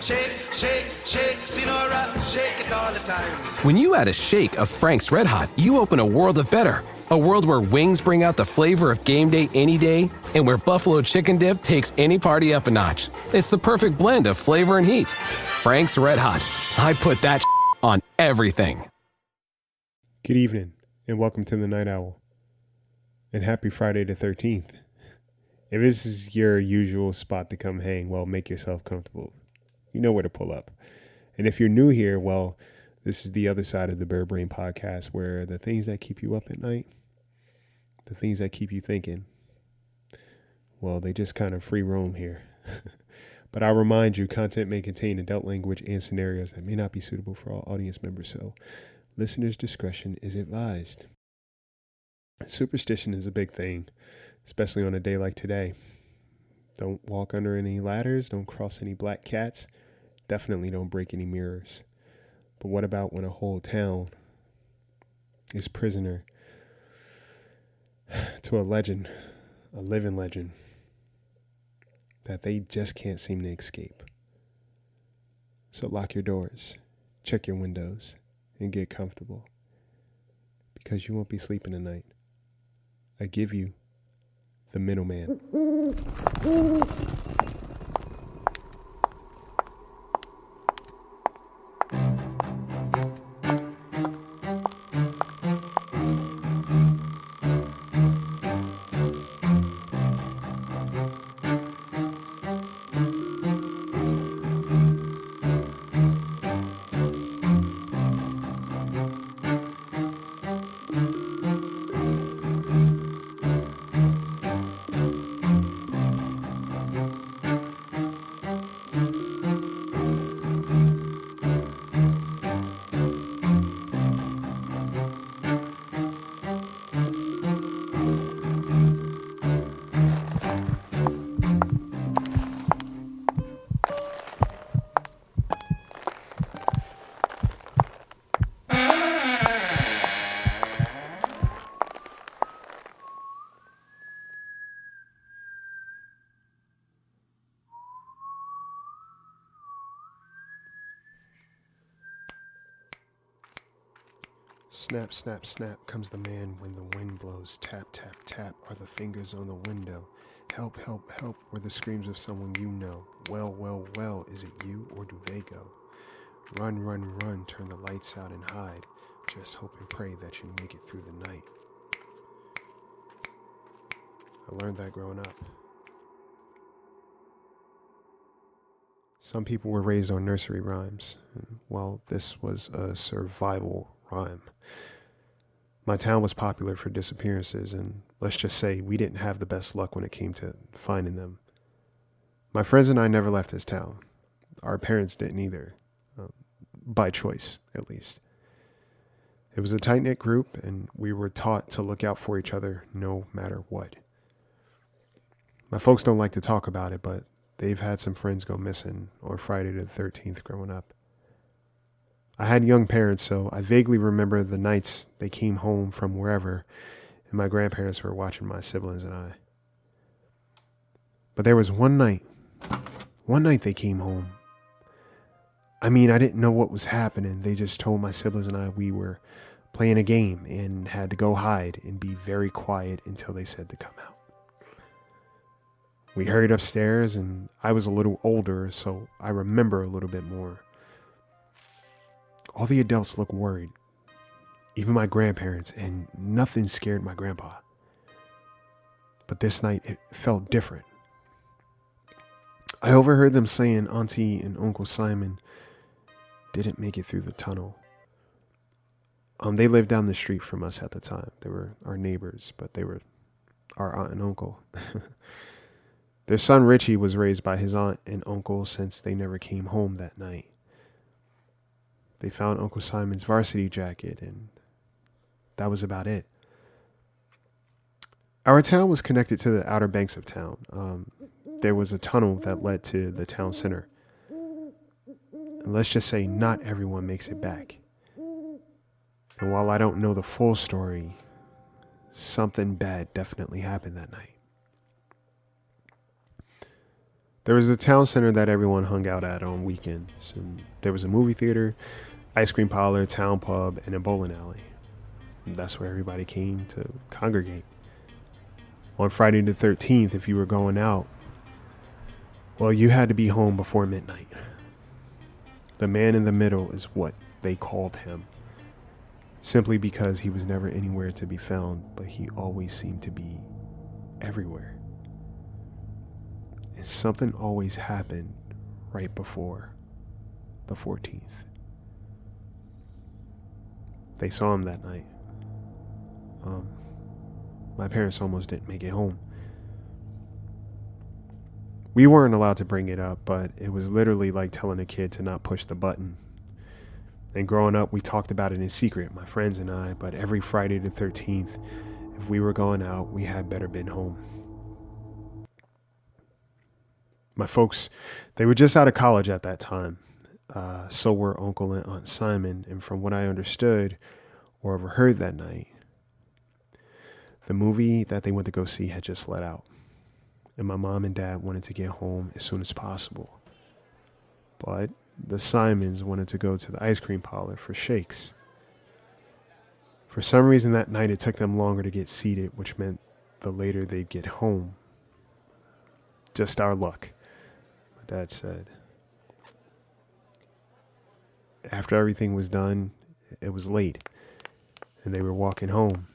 Shake, shake, shake, Sinora, shake it all the time. When you add a shake of Frank's Red Hot, you open a world of better. A world where wings bring out the flavor of game day any day, and where buffalo chicken dip takes any party up a notch. It's the perfect blend of flavor and heat. Frank's Red Hot. I put that on everything. Good evening, and welcome to the Night Owl. And happy Friday the 13th. If this is your usual spot to come hang, well, make yourself comfortable. You know where to pull up. And if you're new here, well, this is the other side of the Bird Brain podcast, where the things that keep you up at night, the things that keep you thinking, well, they just kind of free roam here. But I'll remind you, content may contain adult language and scenarios that may not be suitable for all audience members, so listeners' discretion is advised. Superstition is a big thing, especially on a day like today. Don't walk under any ladders, don't cross any black cats, definitely don't break any mirrors. But what about when a whole town is prisoner to a legend, a living legend, that they just can't seem to escape? So lock your doors, check your windows, and get comfortable, because you won't be sleeping tonight. I give you the middleman. Snap, snap, snap comes the man when the wind blows. Tap, tap, tap are the fingers on the window. Help, help, help were the screams of someone you know. Well, well, well, is it you or do they go? Run, run, run, turn the lights out and hide. Just hope and pray that you make it through the night. I learned that growing up. Some people were raised on nursery rhymes, and well, this was a survival rhyme. My town was popular for disappearances, and let's just say we didn't have the best luck when it came to finding them. My friends and I never left this town. Our parents didn't either, by choice, at least. It was a tight-knit group, and we were taught to look out for each other no matter what. My folks don't like to talk about it, but they've had some friends go missing on Friday the 13th growing up. I had young parents, so I vaguely remember the nights they came home from wherever, and my grandparents were watching my siblings and I. But there was one night they came home. I mean, I didn't know what was happening. They just told my siblings and I we were playing a game and had to go hide and be very quiet until they said to come out. We hurried upstairs, and I was a little older, so I remember a little bit more. All the adults looked worried, even my grandparents, and nothing scared my grandpa. But this night, it felt different. I overheard them saying Auntie and Uncle Simon didn't make it through the tunnel. They lived down the street from us at the time. They were our neighbors, but they were our aunt and uncle. Their son Richie was raised by his aunt and uncle since they never came home that night. They found Uncle Simon's varsity jacket, and that was about it. Our town was connected to the outer banks of town. There was a tunnel that led to the town center. And let's just say not everyone makes it back. And while I don't know the full story, something bad definitely happened that night. There was a town center that everyone hung out at on weekends, and there was a movie theater, ice cream parlor, town pub, and a bowling alley. And that's where everybody came to congregate. On Friday the 13th, if you were going out, well, you had to be home before midnight. The man in the middle is what they called him, simply because he was never anywhere to be found, but he always seemed to be everywhere. And something always happened right before the 14th. They saw him that night. My parents almost didn't make it home. We weren't allowed to bring it up, but it was literally like telling a kid to not push the button. And growing up, we talked about it in secret, my friends and I, but every Friday the 13th, if we were going out, we had better been home. My folks, they were just out of college at that time. So were Uncle and Aunt Simon. And from what I understood or overheard that night, the movie that they went to go see had just let out. And my mom and dad wanted to get home as soon as possible. But the Simons wanted to go to the ice cream parlor for shakes. For some reason that night it took them longer to get seated, which meant the later they'd get home. Just our luck, my dad said. After everything was done, it was late, and they were walking home.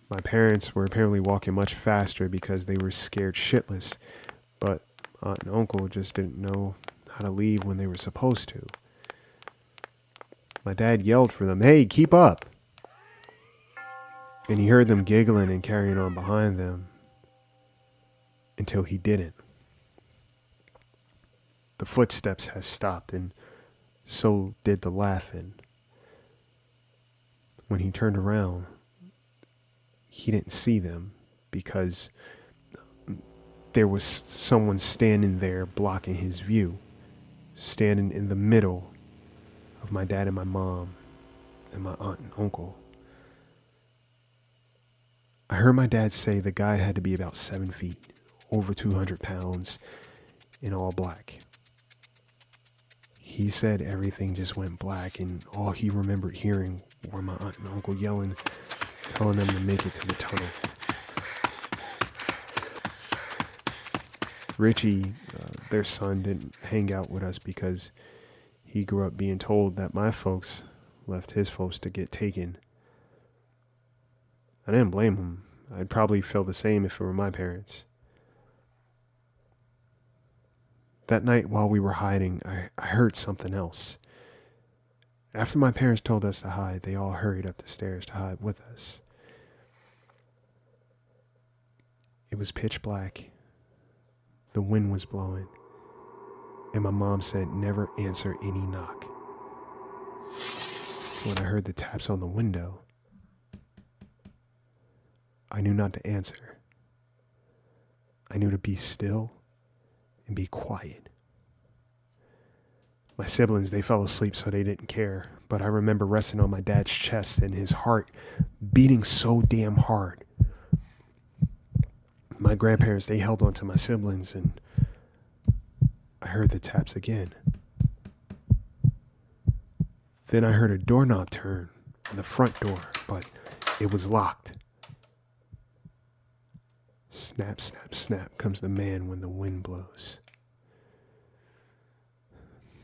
My parents were apparently walking much faster because they were scared shitless, but Aunt and Uncle just didn't know how to leave when they were supposed to. My dad yelled for them, "Hey, keep up!" And he heard them giggling and carrying on behind them until he didn't. The footsteps had stopped, and so did the laughing. When he turned around, he didn't see them because there was someone standing there blocking his view, standing in the middle of my dad and my mom and my aunt and uncle. I heard my dad say the guy had to be about 7 feet, over 200 pounds, in all black. He said everything just went black, and all he remembered hearing were my aunt and uncle yelling, telling them to make it to the tunnel. Richie, their son, didn't hang out with us because he grew up being told that my folks left his folks to get taken. I didn't blame him. I'd probably feel the same if it were my parents. That night while we were hiding, I heard something else. After my parents told us to hide, they all hurried up the stairs to hide with us. It was pitch black. The wind was blowing. And my mom said, "Never answer any knock." When I heard the taps on the window, I knew not to answer. I knew to be still and be quiet. My siblings, they fell asleep, so they didn't care. But I remember resting on my dad's chest and his heart beating so damn hard. My grandparents, they held on to my siblings, and I heard the taps again. Then I heard a doorknob turn on the front door, but it was locked. Snap, snap, snap comes the man when the wind blows.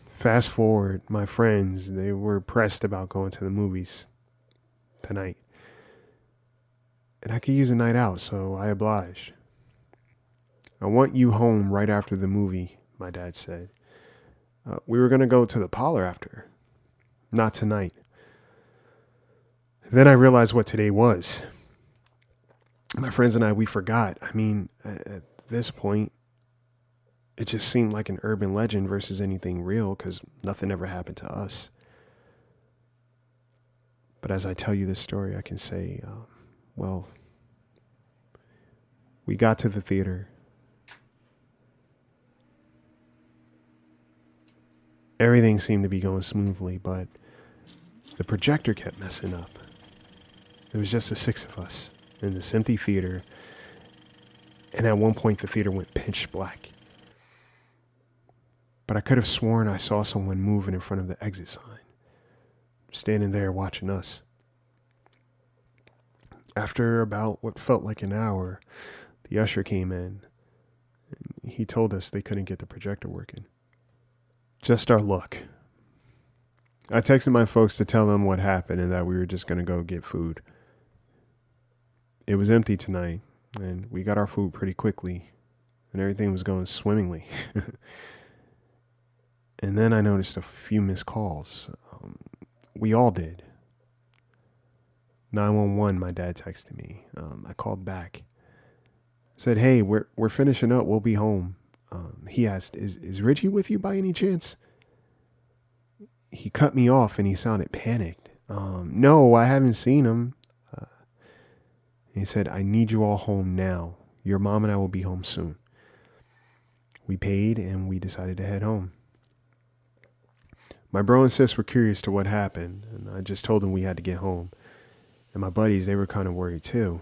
Fast forward, my friends, they were pressed about going to the movies tonight. And I could use a night out, so I obliged. "I want you home right after the movie," my dad said. We were going to go to the parlor after. Not tonight. Then I realized what today was. My friends and I, we forgot. I mean, at this point, it just seemed like an urban legend versus anything real because nothing ever happened to us. But as I tell you this story, I can say, well, we got to the theater. Everything seemed to be going smoothly, but the projector kept messing up. There was just the 6 of us. In this empty theater, and at one point the theater went pitch black. but I could have sworn I saw someone moving in front of the exit sign, standing there watching us. After about what felt like an hour, the usher came in. He told us they couldn't get the projector working. Just our luck. I texted my folks to tell them what happened and that we were just going to go get food. It was empty tonight, and we got our food pretty quickly, and everything was going swimmingly. And then I noticed a few missed calls. We all did. 911, my dad texted me. I called back. Said, hey, we're finishing up. We'll be home. He asked, is Richie with you by any chance? He cut me off and he sounded panicked. No, I haven't seen him. He said, I need you all home now. Your mom and I will be home soon. We paid and we decided to head home. My bro and sis were curious to what happened, and I just told them we had to get home. And my buddies, they were kind of worried too.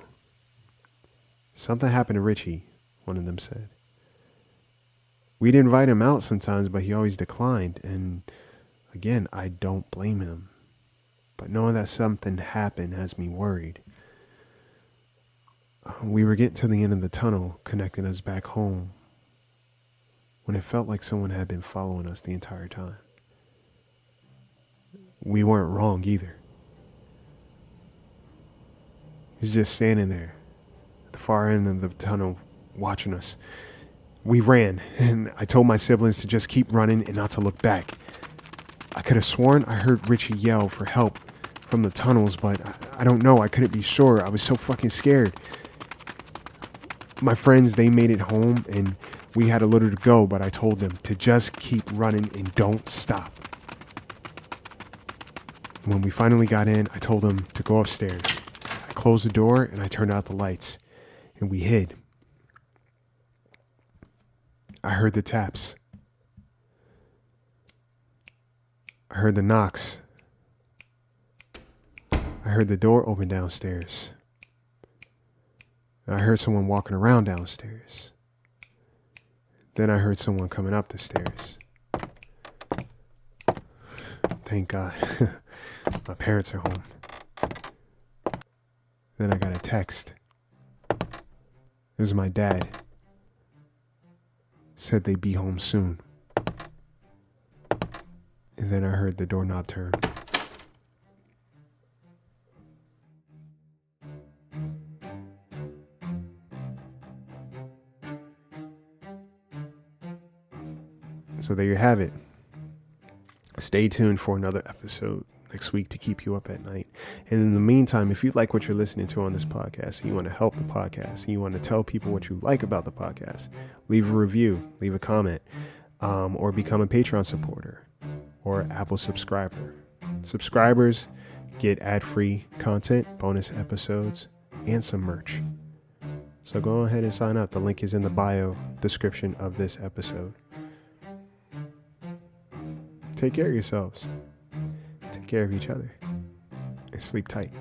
Something happened to Richie, one of them said. We'd invite him out sometimes, but he always declined. And again, I don't blame him. But knowing that something happened has me worried. We were getting to the end of the tunnel connecting us back home when it felt like someone had been following us the entire time. We weren't wrong either. He was just standing there at the far end of the tunnel watching us. We ran, and I told my siblings to just keep running and not to look back. I could have sworn I heard Richie yell for help from the tunnels, but I don't know. I couldn't be sure. I was so fucking scared. My friends, they made it home, and we had a little to go, but I told them to just keep running and don't stop. When we finally got in, I told them to go upstairs. I closed the door and I turned out the lights, and we hid. I heard the taps. I heard the knocks. I heard the door open downstairs. And I heard someone walking around downstairs. Then I heard someone coming up the stairs. Thank God. My parents are home. Then I got a text. It was my dad. Said they'd be home soon. And then I heard the doorknob turn. So there you have it. Stay tuned for another episode next week to keep you up at night. And in the meantime, if you like what you're listening to on this podcast, and you want to help the podcast, and you want to tell people what you like about the podcast, leave a review, leave a comment, or become a Patreon supporter or Apple subscriber. Subscribers get ad-free content, bonus episodes, and some merch. So go ahead and sign up. The link is in the bio description of this episode. Take care of yourselves. Take care of each other. And sleep tight.